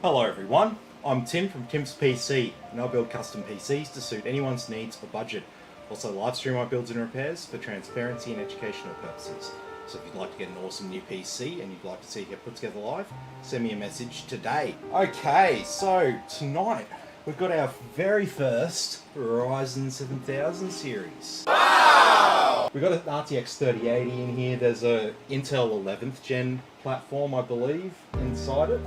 Hello everyone, I'm Tim from Tim's PC, and I build custom PCs to suit anyone's needs or budget. Also live stream my builds and repairs for transparency and educational purposes. So if you'd like to get an awesome new PC and you'd like to see it get put together live, send me a message today. Okay, so tonight we've got our very first Ryzen 7000 series. Wow! We've got an RTX 3080 in here. There's a Intel 11th gen platform, I believe, inside it.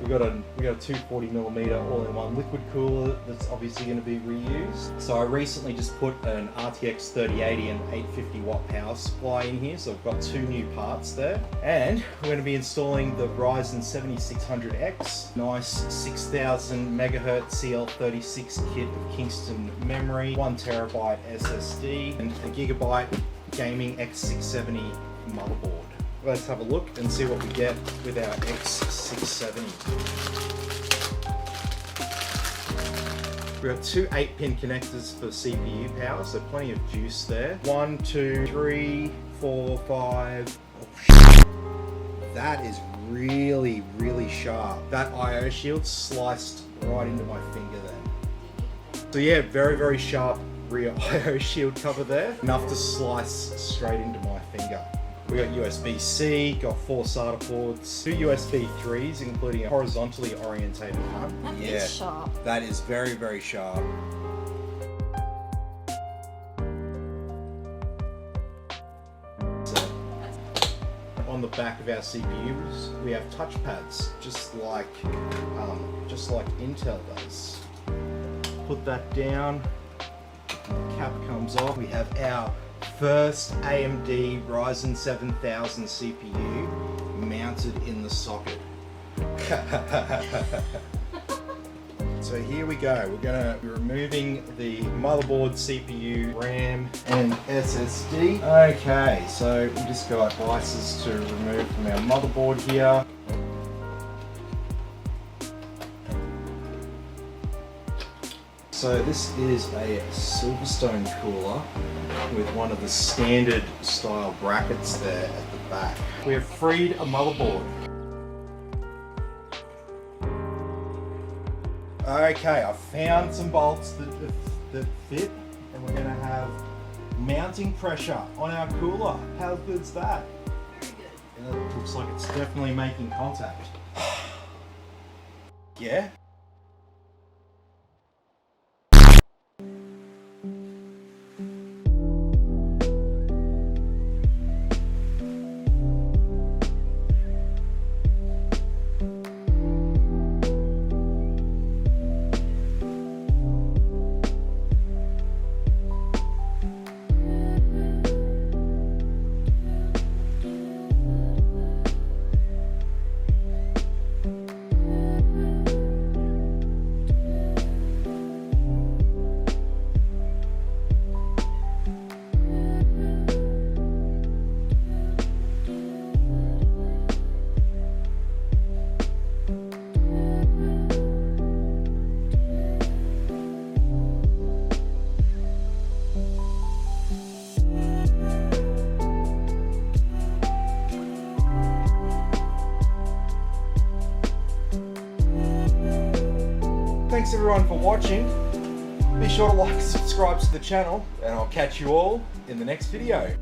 We got a 240mm all-in-one liquid cooler that's obviously going to be reused. So I recently just put an RTX 3080 and 850 watt power supply in here, so I've got two new parts there. And we're going to be installing the Ryzen 7600X, nice 6000 MHz CL36 kit of Kingston memory, 1TB SSD, and a gigabyte gaming X670 motherboard. Let's have a look and see what we get with our X670. We've got two 8-pin connectors for CPU power, so plenty of juice there. 1, 2, 3, 4, 5. Oh, shit. That is really, really sharp. That IO shield sliced right into my finger there. So yeah, very, very sharp rear IO shield cover there. Enough to slice straight into my finger. We got USB-C, got 4 SATA ports, 2 USB 3s, including a horizontally orientated one. That is sharp. That is very, very sharp. So, on the back of our CPUs, we have touchpads, just like Intel does. Put that down. Cap comes off. We have our first AMD Ryzen 7000 CPU mounted in the socket. So here we go. We're going to be removing the motherboard, CPU, RAM and SSD. Okay, so we just got devices to remove from our motherboard here. So this is a Silverstone cooler with one of the standard style brackets there at the back. We have freed a motherboard. Okay, I found some bolts that fit, and we're going to have mounting pressure on our cooler. How good's that? Very good. Yeah, it looks like it's definitely making contact. Yeah? Thanks everyone for watching. Be sure to like and subscribe to the channel, and I'll catch you all in the next video.